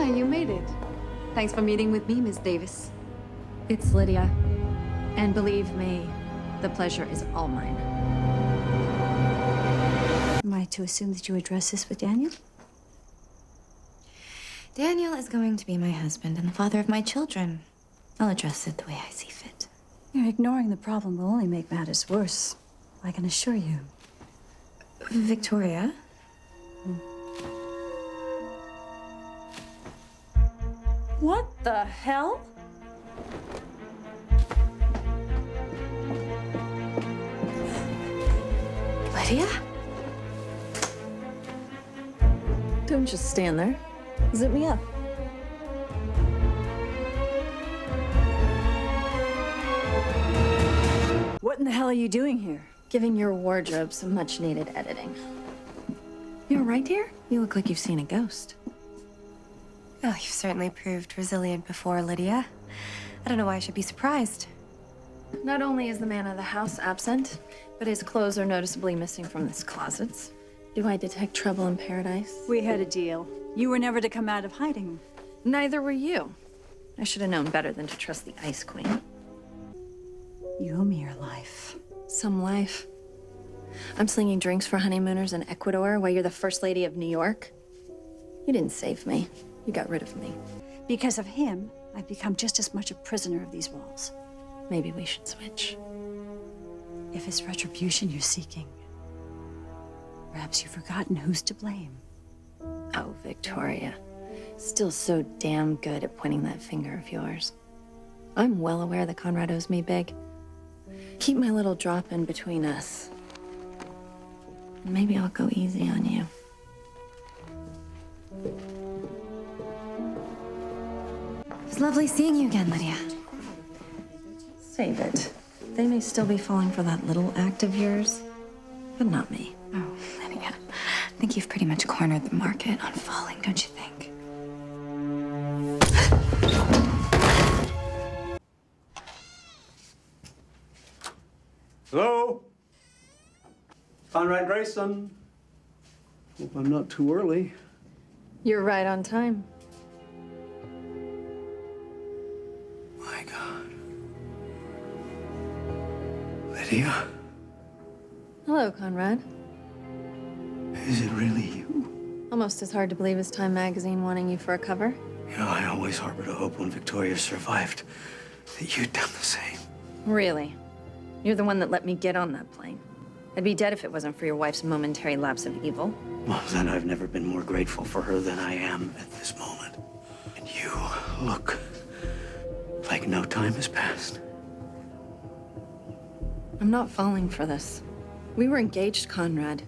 Ah, you made it. Thanks for meeting with me, Miss Davis. It's Lydia. And believe me, the pleasure is all mine. Am I to assume that you address this with Daniel? Daniel is going to be my husband and the father of my children. I'll address it the way I see fit. Ignoring the problem will only make matters worse. I can assure you. Victoria? What the hell? Lydia? Don't just stand there. Zip me up. What in the hell are you doing here? Giving your wardrobe some much-needed editing. You all right here? You look like you've seen a ghost. Oh, you've certainly proved resilient before, Lydia. I don't know why I should be surprised. Not only is the man of the house absent, but his clothes are noticeably missing from his closets. Do I detect trouble in paradise? We had a deal. You were never to come out of hiding. Neither were you. I should have known better than to trust the Ice Queen. You owe me your life. Some life. I'm slinging drinks for honeymooners in Ecuador while you're the First Lady of New York. You didn't save me. You got rid of me. Because of him, I've become just as much a prisoner of these walls. Maybe we should switch. If it's retribution you're seeking, perhaps you've forgotten who's to blame. Oh, Victoria. Still so damn good at pointing that finger of yours. I'm well aware that Conrad owes me big. Keep my little drop in between us. And maybe I'll go easy on you. It's lovely seeing you again, Lydia. Save it. They may still be falling for that little act of yours, but not me. Oh, Lydia. I think you've pretty much cornered the market on falling, don't you think? Hello? Conrad Grayson. Hope I'm not too early. You're right on time. My God. Lydia? Hello, Conrad. Is it really you? Almost as hard to believe as Time magazine wanting you for a cover. You know, I always harbored a hope when Victoria survived that you'd done the same. Really? You're the one that let me get on that plane. I'd be dead if it wasn't for your wife's momentary lapse of evil. Well, then I've never been more grateful for her than I am at this moment. And you look like no time has passed. I'm not falling for this. We were engaged, Conrad.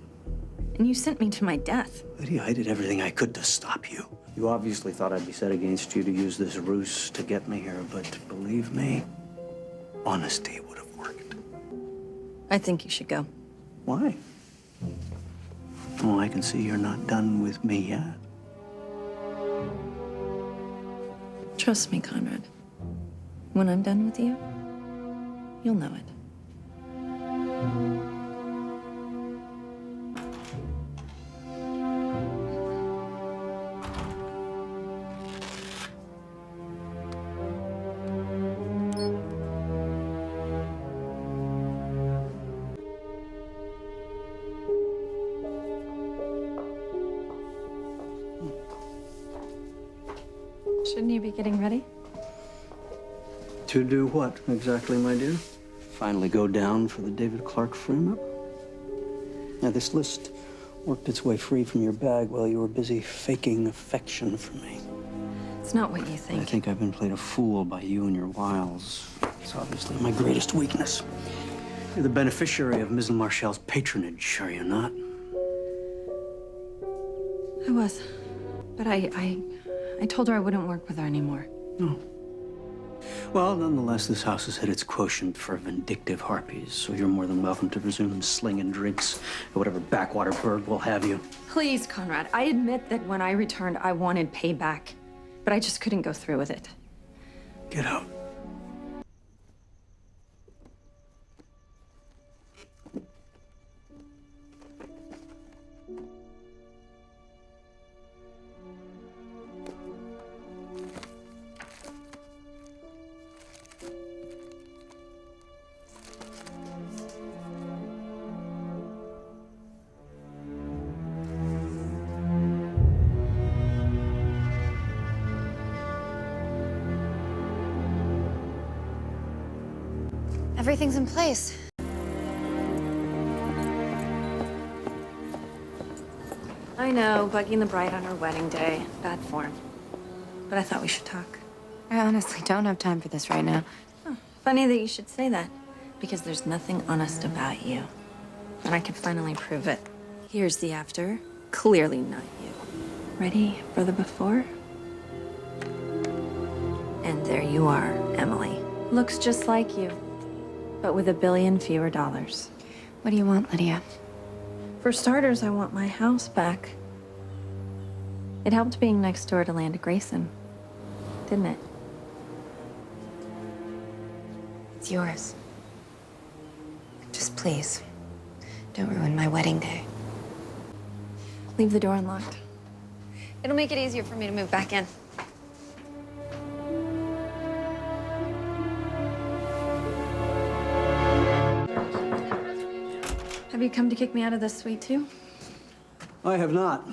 And you sent me to my death. Lydia, I did everything I could to stop you. You obviously thought I'd be set against you to use this ruse to get me here, but believe me, honesty would have worked. I think you should go. Why? Oh, I can see you're not done with me yet. Trust me, Conrad. When I'm done with you, you'll know it. Shouldn't you be getting ready? To do what exactly, my dear? Finally go down for the David Clarke frame-up? Now, this list worked its way free from your bag while you were busy faking affection for me. It's not what you think. I think I've been played a fool by you and your wiles. It's obviously my greatest weakness. You're the beneficiary of Ms. Marshall's patronage, are you not? I was. But I told her I wouldn't work with her anymore. No. Well, nonetheless, this house has hit its quotient for vindictive harpies, so you're more than welcome to resume slinging drinks at whatever backwater bird will have you. Please, Conrad, I admit that when I returned, I wanted payback, but I just couldn't go through with it. Get out. Everything's in place. I know, bugging the bride on her wedding day. Bad form. But I thought we should talk. I honestly don't have time for this right now. Oh, funny that you should say that, because there's nothing honest about you. And I can finally prove it. Here's the after. Clearly not you. Ready for the before? And there you are, Emily. Looks just like you, but with $1 billion fewer dollars. What do you want, Lydia? For starters, I want my house back. It helped being next door to land Grayson, didn't it? It's yours. Just please, don't ruin my wedding day. Leave the door unlocked. It'll make it easier for me to move back in. Have you come to kick me out of this suite too? I have not.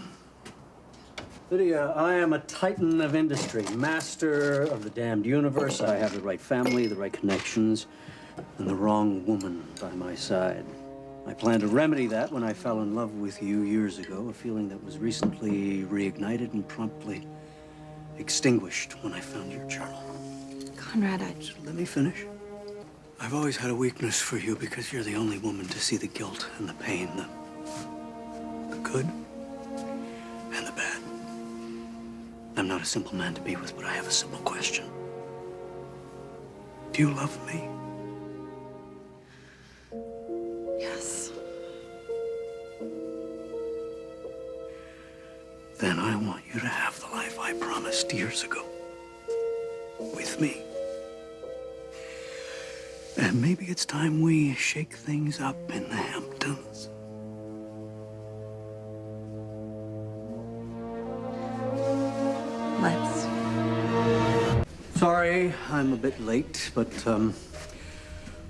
Lydia, I am a titan of industry, master of the damned universe. I have the right family, the right connections, and the wrong woman by my side. I planned to remedy that when I fell in love with you years ago, a feeling that was recently reignited and promptly extinguished when I found your journal. Conrad, So let me finish. I've always had a weakness for you because you're the only woman to see the guilt and the pain, the good and the bad. I'm not a simple man to be with, but I have a simple question. Do you love me? Yes. Then I want you to have the life I promised years ago. With me. And maybe it's time we shake things up in the Hemaptons. Let's. Sorry, I'm a bit late, but,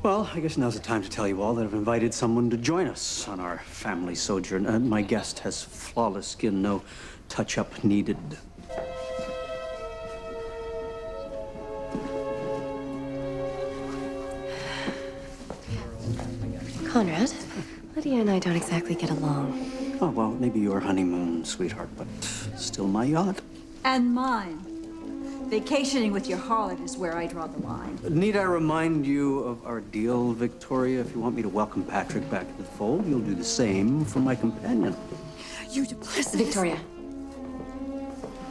well, I guess now's the time to tell you all that I've invited someone to join us on our family sojourn. My guest has flawless skin, no touch-up needed. Conrad, Lydia and I don't exactly get along. Oh, well, maybe your honeymoon, sweetheart, but still my yacht. And mine. Vacationing with your harlot is where I draw the line. Need I remind you of our deal, Victoria? If you want me to welcome Patrick back to the fold, you'll do the same for my companion. You duplicitous. Victoria.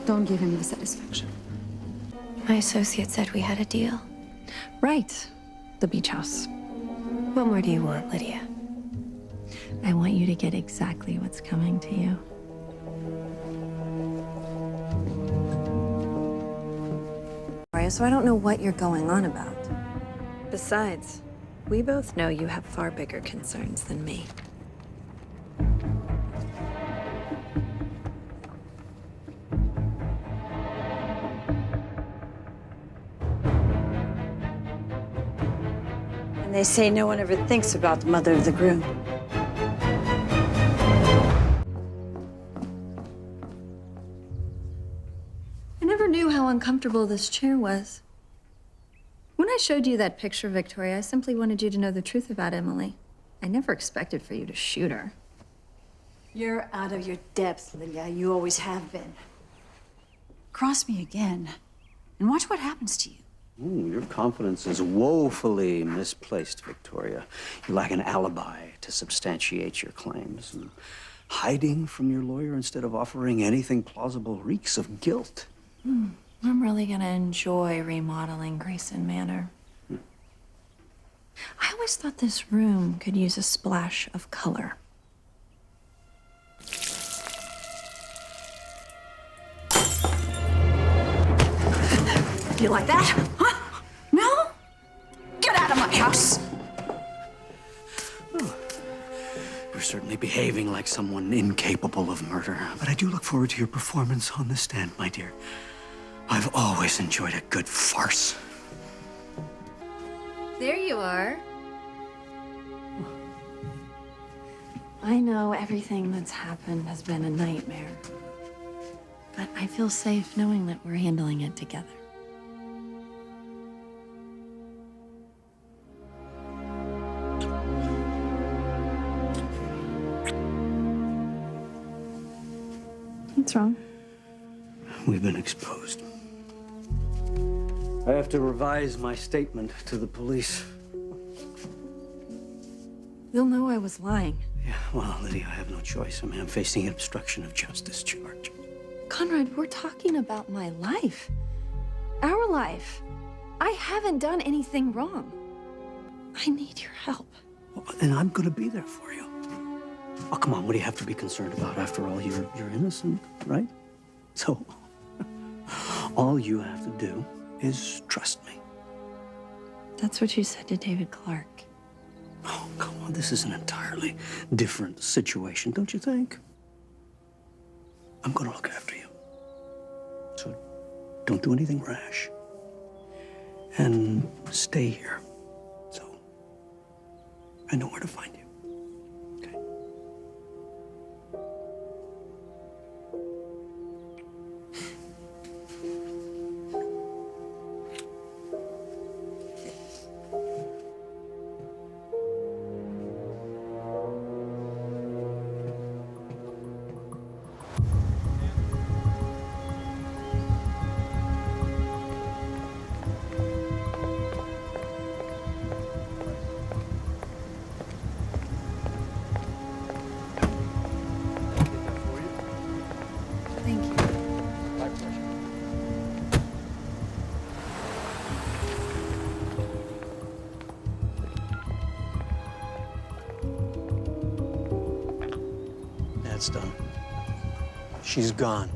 Don't give him the satisfaction. My associate said we had a deal. Right. The beach house. What more do you want, Lydia? I want you to get exactly what's coming to you. So I don't know what you're going on about. Besides, we both know you have far bigger concerns than me. And they say no one ever thinks about the mother of the groom. I never knew how uncomfortable this chair was. When I showed you that picture, Victoria, I simply wanted you to know the truth about Emily. I never expected for you to shoot her. You're out of your depth, Lydia. You always have been. Cross me again, and watch what happens to you. Ooh, your confidence is woefully misplaced, Victoria. You lack an alibi to substantiate your claims. And hiding from your lawyer instead of offering anything plausible reeks of guilt. I'm really gonna enjoy remodeling Grayson Manor. I always thought this room could use a splash of color. You like that? Huh? No? Get out of my house! You're certainly behaving like someone incapable of murder. But I do look forward to your performance on the stand, my dear. I've always enjoyed a good farce. There you are. I know everything that's happened has been a nightmare. But I feel safe knowing that we're handling it together. What's wrong? We've been exposed. I have to revise my statement to the police. They'll know I was lying. Yeah, well, Lydia, I have no choice. I mean, I'm facing an obstruction of justice charge. Conrad, we're talking about my life. Our life. I haven't done anything wrong. I need your help. Well, and I'm gonna be there for you. Oh, come on, what do you have to be concerned about? After all, you're innocent, right? So, all you have to do is trust me. That's what you said to David Clarke. Oh, come on, this is an entirely different situation, don't you think? I'm gonna look after you. So, don't do anything rash. And stay here. So, I know where to find you. Okay? Thank you. My pleasure. That's done. She's gone.